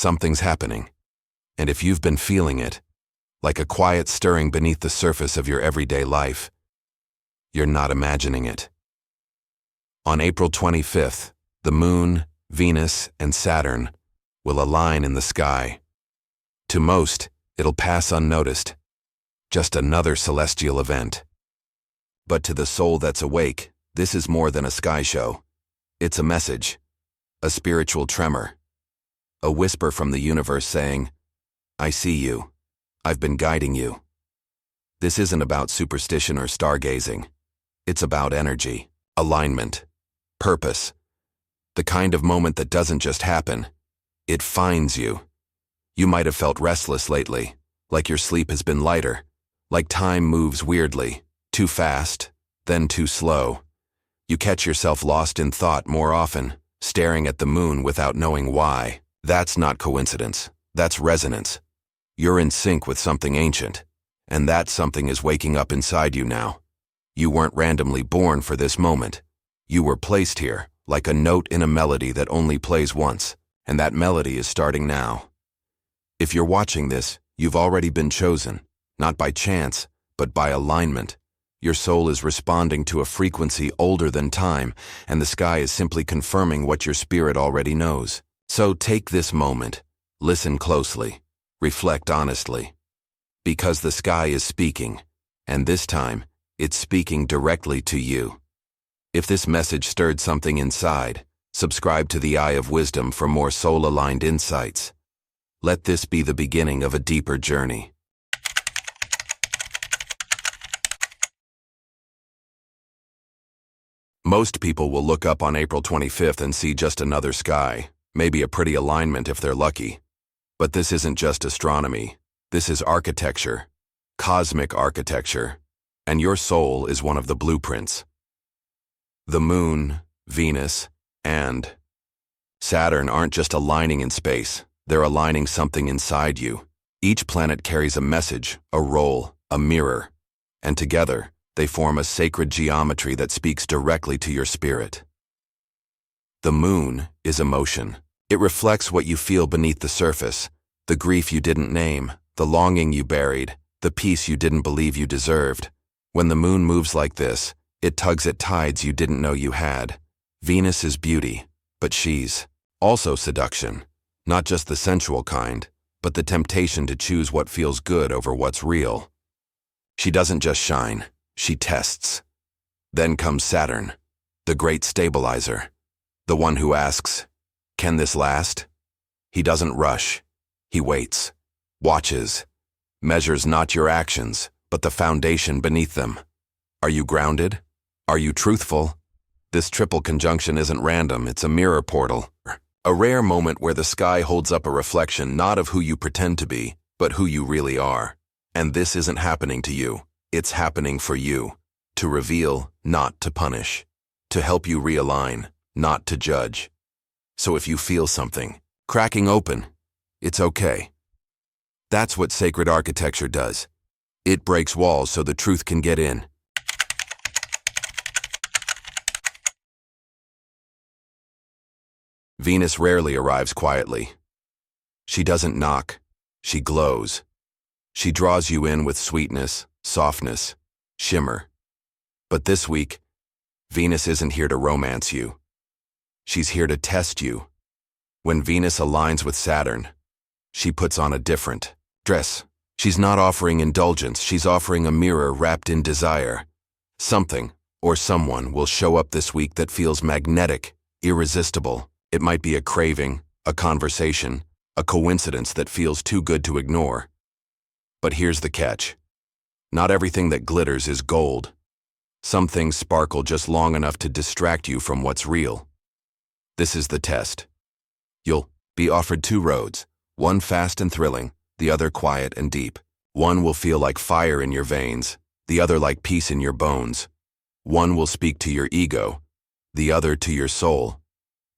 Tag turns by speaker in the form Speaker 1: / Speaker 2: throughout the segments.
Speaker 1: something's happening. And if you've been feeling it, like a quiet stirring beneath the surface of your everyday life, you're not imagining it. On April 25th, the Moon, Venus, and Saturn will align in the sky. To most, it'll pass unnoticed, just another celestial event. But to the soul that's awake, this is more than a sky show. It's a message, a spiritual tremor, a whisper from the universe saying, I see you. I've been guiding you. This isn't about superstition or stargazing. It's about energy, alignment, purpose. The kind of moment that doesn't just happen. It finds you. You might have felt restless lately, like your sleep has been lighter, like time moves weirdly, too fast, then too slow. You catch yourself lost in thought more often, staring at the moon without knowing why. That's not coincidence. That's resonance. You're in sync with something ancient, and that something is waking up inside you now. You weren't randomly born for this moment. You were placed here, like a note in a melody that only plays once, and that melody is starting now. If you're watching this, you've already been chosen, not by chance, but by alignment. Your soul is responding to a frequency older than time, and the sky is simply confirming what your spirit already knows. So take this moment, listen closely, reflect honestly. Because the sky is speaking, and this time, it's speaking directly to you. If this message stirred something inside, subscribe to the Eye of Wisdom for more soul-aligned insights. Let this be the beginning of a deeper journey. Most people will look up on April 25th and see just another sky, maybe a pretty alignment if they're lucky. But this isn't just astronomy. This is architecture, cosmic architecture, and your soul is one of the blueprints. The Moon, Venus, and Saturn aren't just aligning in space, they're aligning something inside you. Each planet carries a message, a role, a mirror, and together, they form a sacred geometry that speaks directly to your spirit. The moon is emotion. It reflects what you feel beneath the surface, the grief you didn't name, the longing you buried, the peace you didn't believe you deserved. When the moon moves like this, it tugs at tides you didn't know you had. Venus is beauty, but she's also seduction. Not just the sensual kind, but the temptation to choose what feels good over what's real. She doesn't just shine, she tests. Then comes Saturn, the great stabilizer, the one who asks, can this last? He doesn't rush. He waits, watches, measures not your actions, but the foundation beneath them. Are you grounded? Are you truthful? This triple conjunction isn't random, it's a mirror portal. A rare moment where the sky holds up a reflection not of who you pretend to be, but who you really are. And this isn't happening to you. It's happening for you. To reveal, not to punish. To help you realign, not to judge. So if you feel something cracking open, it's okay. That's what sacred architecture does. It breaks walls so the truth can get in. Venus rarely arrives quietly. She doesn't knock. She glows. She draws you in with sweetness, softness, shimmer. But this week, Venus isn't here to romance you. She's here to test you. When Venus aligns with Saturn, she puts on a different dress. She's not offering indulgence, she's offering a mirror wrapped in desire. Something, or someone, will show up this week that feels magnetic, irresistible. It might be a craving, a conversation, a coincidence that feels too good to ignore. But here's the catch. Not everything that glitters is gold. Some things sparkle just long enough to distract you from what's real. This is the test. You'll be offered two roads, one fast and thrilling, the other quiet and deep. One will feel like fire in your veins, the other like peace in your bones. One will speak to your ego, the other to your soul.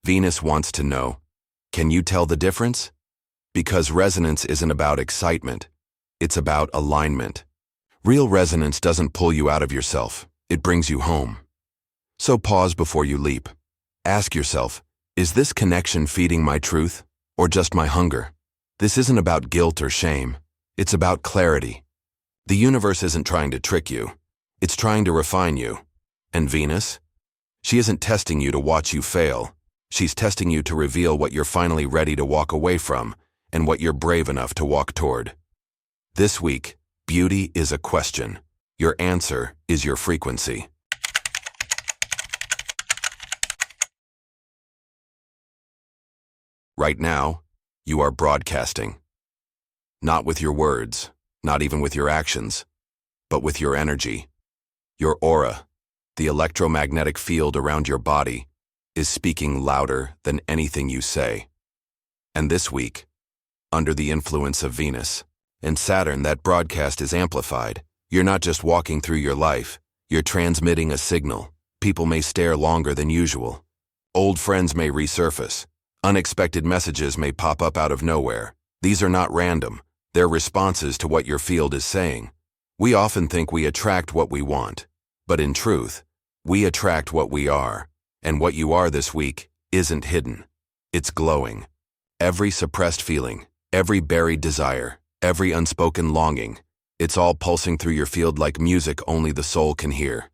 Speaker 1: Venus wants to know, can you tell the difference? Because resonance isn't about excitement, it's about alignment. Real resonance doesn't pull you out of yourself, it brings you home. So pause before you leap. Ask yourself, is this connection feeding my truth, or just my hunger? This isn't about guilt or shame. It's about clarity. The universe isn't trying to trick you. It's trying to refine you. And Venus? She isn't testing you to watch you fail. She's testing you to reveal what you're finally ready to walk away from and what you're brave enough to walk toward. This week, beauty is a question. Your answer is your frequency. Right now, you are broadcasting. Not with your words, not even with your actions, but with your energy. Your aura, the electromagnetic field around your body, is speaking louder than anything you say. And this week, under the influence of Venus and Saturn, that broadcast is amplified. You're not just walking through your life, you're transmitting a signal. People may stare longer than usual. Old friends may resurface. Unexpected messages may pop up out of nowhere. These are not random. They're responses to what your field is saying. We often think we attract what we want, but in truth, we attract what we are. And what you are this week isn't hidden. It's glowing. Every suppressed feeling, every buried desire, every unspoken longing, it's all pulsing through your field like music only the soul can hear.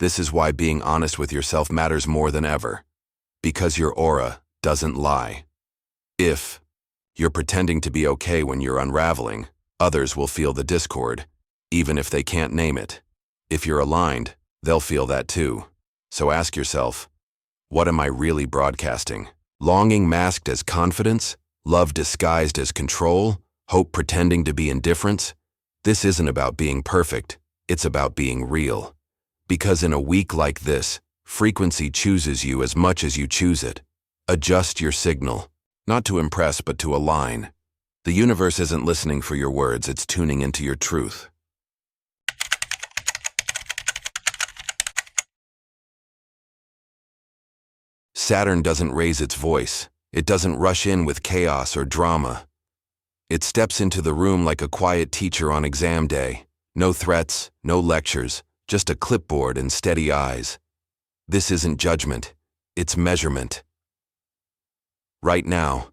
Speaker 1: This is why being honest with yourself matters more than ever. Because your aura doesn't lie. If you're pretending to be okay when you're unraveling, others will feel the discord, even if they can't name it. If you're aligned, they'll feel that too. So ask yourself, what am I really broadcasting? Longing masked as confidence? Love disguised as control? Hope pretending to be indifference? This isn't about being perfect, it's about being real. Because in a week like this, frequency chooses you as much as you choose it. Adjust your signal, not to impress but to align. The universe isn't listening for your words, it's tuning into your truth. Saturn doesn't raise its voice. It doesn't rush in with chaos or drama. It steps into the room like a quiet teacher on exam day. No threats, no lectures, just a clipboard and steady eyes. This isn't judgment, it's measurement. Right now,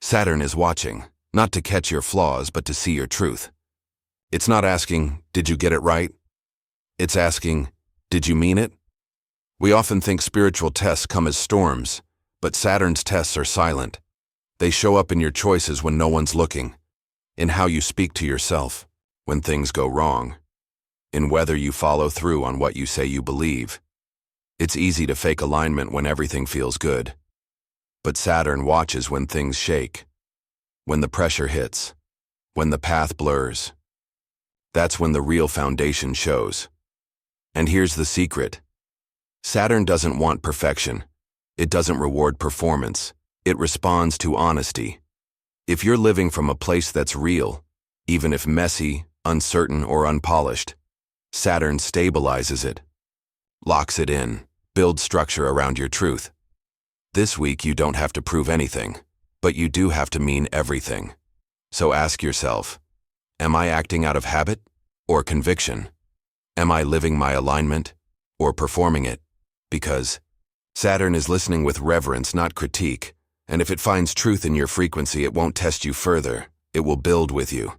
Speaker 1: Saturn is watching, not to catch your flaws, but to see your truth. It's not asking, did you get it right? It's asking, did you mean it? We often think spiritual tests come as storms, but Saturn's tests are silent. They show up in your choices when no one's looking, in how you speak to yourself when things go wrong, in whether you follow through on what you say you believe. It's easy to fake alignment when everything feels good. But Saturn watches when things shake, when the pressure hits, when the path blurs. That's when the real foundation shows. And here's the secret. Saturn doesn't want perfection. It doesn't reward performance. It responds to honesty. If you're living from a place that's real, even if messy, uncertain, or unpolished, Saturn stabilizes it, locks it in, builds structure around your truth. This week you don't have to prove anything, but you do have to mean everything. So ask yourself, am I acting out of habit or conviction? Am I living my alignment or performing it? Because Saturn is listening with reverence, not critique, and if it finds truth in your frequency, it won't test you further. It will build with you.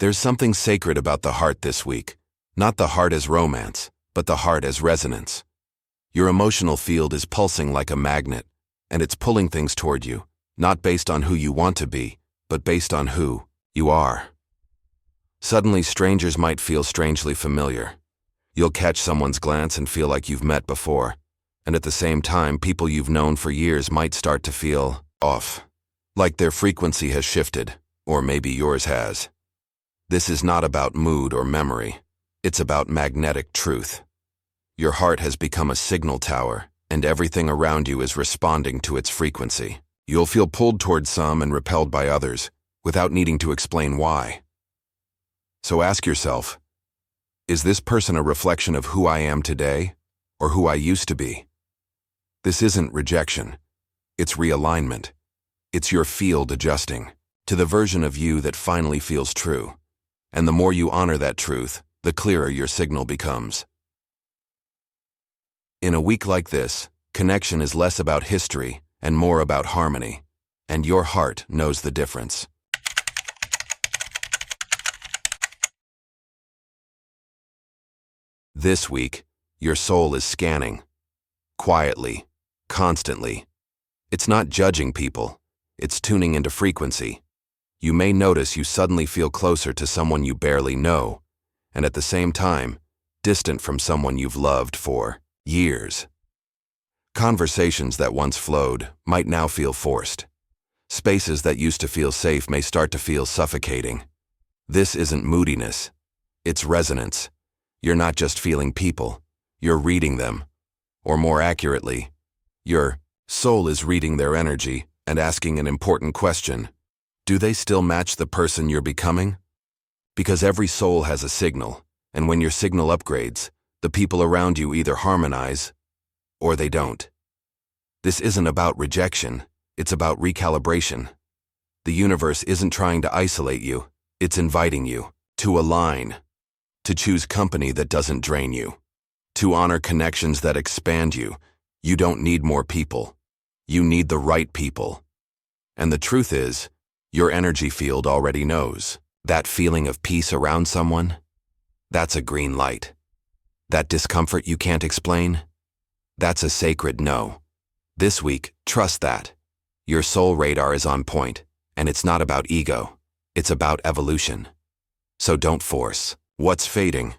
Speaker 1: There's something sacred about the heart this week. Not the heart as romance, but the heart as resonance. Your emotional field is pulsing like a magnet, and it's pulling things toward you, not based on who you want to be, but based on who you are. Suddenly, strangers might feel strangely familiar. You'll catch someone's glance and feel like you've met before, and at the same time, people you've known for years might start to feel off, like their frequency has shifted, or maybe yours has. This is not about mood or memory. It's about magnetic truth. Your heart has become a signal tower, and everything around you is responding to its frequency. You'll feel pulled toward some and repelled by others, without needing to explain why. So ask yourself, is this person a reflection of who I am today, or who I used to be? This isn't rejection. It's realignment. It's your field adjusting to the version of you that finally feels true. And the more you honor that truth, the clearer your signal becomes. In a week like this, connection is less about history and more about harmony, and your heart knows the difference. This week, your soul is scanning. Quietly, constantly. It's not judging people, it's tuning into frequency. You may notice you suddenly feel closer to someone you barely know, and at the same time, distant from someone you've loved for years. Conversations that once flowed might now feel forced. Spaces that used to feel safe may start to feel suffocating. This isn't moodiness, it's resonance. You're not just feeling people, you're reading them. Or more accurately, your soul is reading their energy and asking an important question. Do they still match the person you're becoming? Because every soul has a signal, and when your signal upgrades, the people around you either harmonize or they don't. This isn't about rejection, it's about recalibration. The universe isn't trying to isolate you, it's inviting you to align, to choose company that doesn't drain you, to honor connections that expand you. You don't need more people. You need the right people. And the truth is, your energy field already knows. That feeling of peace around someone, that's a green light. That discomfort you can't explain, that's a sacred no. This week, trust that. Your soul radar is on point, and it's not about ego. It's about evolution. So don't force what's fading.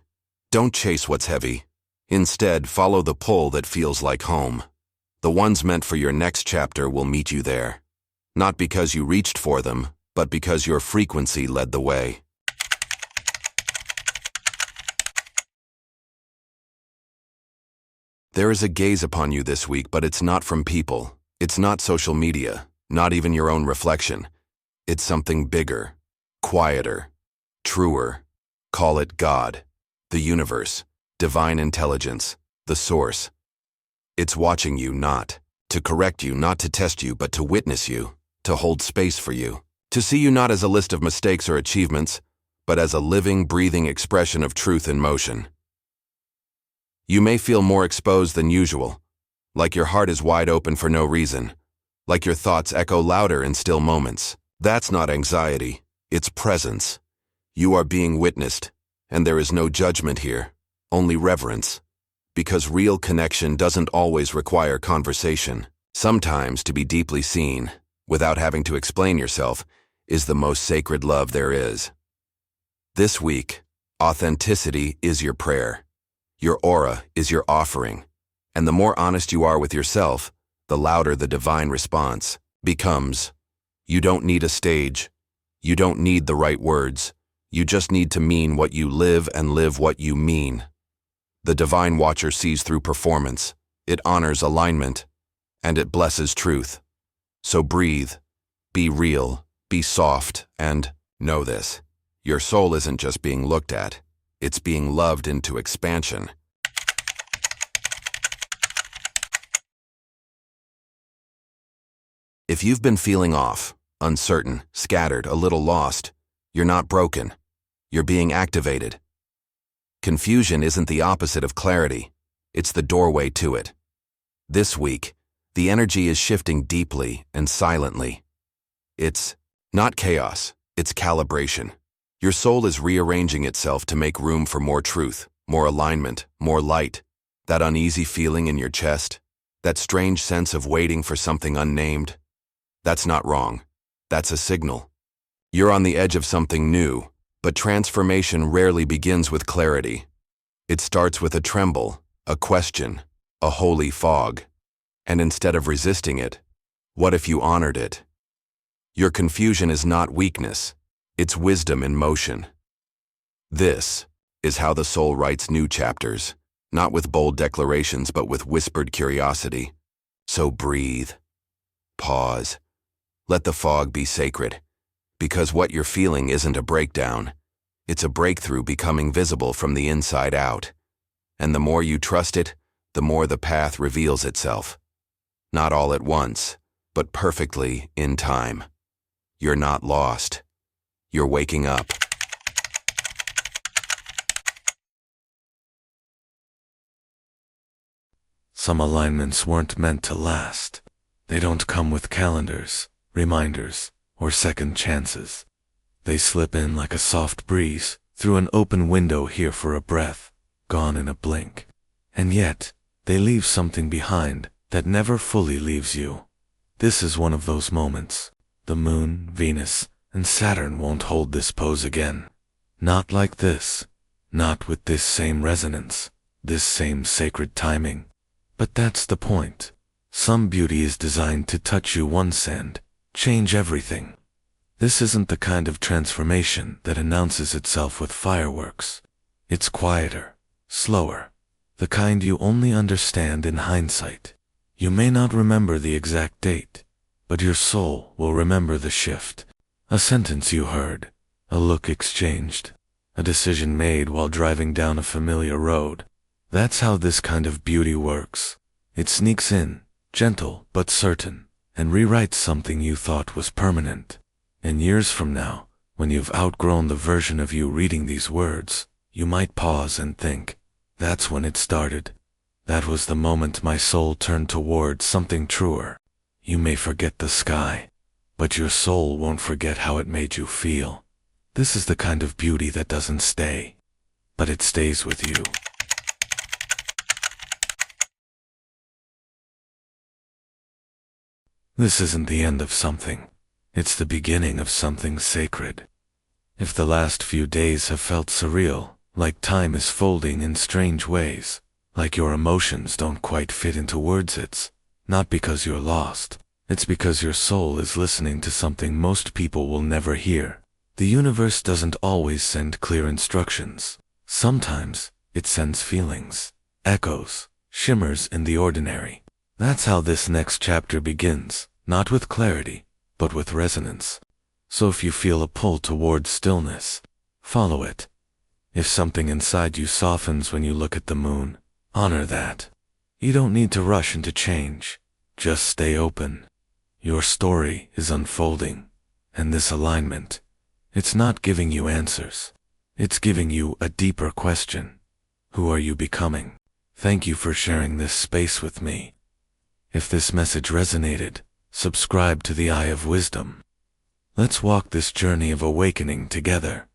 Speaker 1: Don't chase what's heavy. Instead, follow the pull that feels like home. The ones meant for your next chapter will meet you there. Not because you reached for them, but because your frequency led the way. There is a gaze upon you this week, but it's not from people. It's not social media, not even your own reflection. It's something bigger, quieter, truer. Call it God, the universe, divine intelligence, the source. It's watching you not to correct you, not to test you, but to witness you, to hold space for you, to see you not as a list of mistakes or achievements, but as a living, breathing expression of truth in motion. You may feel more exposed than usual, like your heart is wide open for no reason, like your thoughts echo louder in still moments. That's not anxiety, it's presence. You are being witnessed, and there is no judgment here, only reverence. Because real connection doesn't always require conversation. Sometimes to be deeply seen, without having to explain yourself, is the most sacred love there is. This week, authenticity is your prayer. Your aura is your offering. And the more honest you are with yourself, the louder the divine response becomes. You don't need a stage. You don't need the right words. You just need to mean what you live and live what you mean. The divine watcher sees through performance. It honors alignment, and it blesses truth. So breathe, be real, be soft, and know this. Your soul isn't just being looked at, it's being loved into expansion. If you've been feeling off, uncertain, scattered, a little lost, you're not broken. You're being activated. Confusion isn't the opposite of clarity. It's the doorway to it. This week, the energy is shifting deeply and silently. It's not chaos, it's calibration. Your soul is rearranging itself to make room for more truth, more alignment, more light. That uneasy feeling in your chest, that strange sense of waiting for something unnamed. That's not wrong. That's a signal. You're on the edge of something new, but transformation rarely begins with clarity. It starts with a tremble, a question, a holy fog. And instead of resisting it, what if you honored it? Your confusion is not weakness, it's wisdom in motion. This is how the soul writes new chapters, not with bold declarations but with whispered curiosity. So breathe, pause, let the fog be sacred, because what you're feeling isn't a breakdown, it's a breakthrough becoming visible from the inside out. And the more you trust it, the more the path reveals itself. Not all at once, but perfectly in time. You're not lost. You're waking up.
Speaker 2: Some alignments weren't meant to last. They don't come with calendars, reminders, or second chances. They slip in like a soft breeze through an open window here for a breath, gone in a blink. And yet, they leave something behind that never fully leaves you. This is one of those moments. The moon, Venus, and Saturn won't hold this pose again. Not like this. Not with this same resonance, this same sacred timing. But that's the point. Some beauty is designed to touch you once and change everything. This isn't the kind of transformation that announces itself with fireworks. It's quieter, slower, the kind you only understand in hindsight. You may not remember the exact date, but your soul will remember the shift. A sentence you heard, a look exchanged, a decision made while driving down a familiar road. That's how this kind of beauty works. It sneaks in, gentle but certain, and rewrites something you thought was permanent. And years from now, when you've outgrown the version of you reading these words, you might pause and think, that's when it started. That was the moment my soul turned toward something truer. You may forget the sky, but your soul won't forget how it made you feel. This is the kind of beauty that doesn't stay, but it stays with you. This isn't the end of something. It's the beginning of something sacred. If the last few days have felt surreal, like time is folding in strange ways, like your emotions don't quite fit into words, it's not because you're lost. It's because your soul is listening to something most people will never hear. The universe doesn't always send clear instructions. Sometimes it sends feelings, echoes, shimmers in the ordinary. That's how this next chapter begins, not with clarity, but with resonance. So if you feel a pull towards stillness, follow it. If something inside you softens when you look at the moon, honor that. You don't need to rush into change. Just stay open. Your story is unfolding, and this alignment, it's not giving you answers. It's giving you a deeper question. Who are you becoming? Thank you for sharing this space with me. If this message resonated, subscribe to the Eye of Wisdom. Let's walk this journey of awakening together,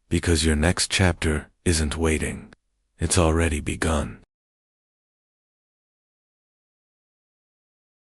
Speaker 2: because your next chapter isn't waiting. It's already begun.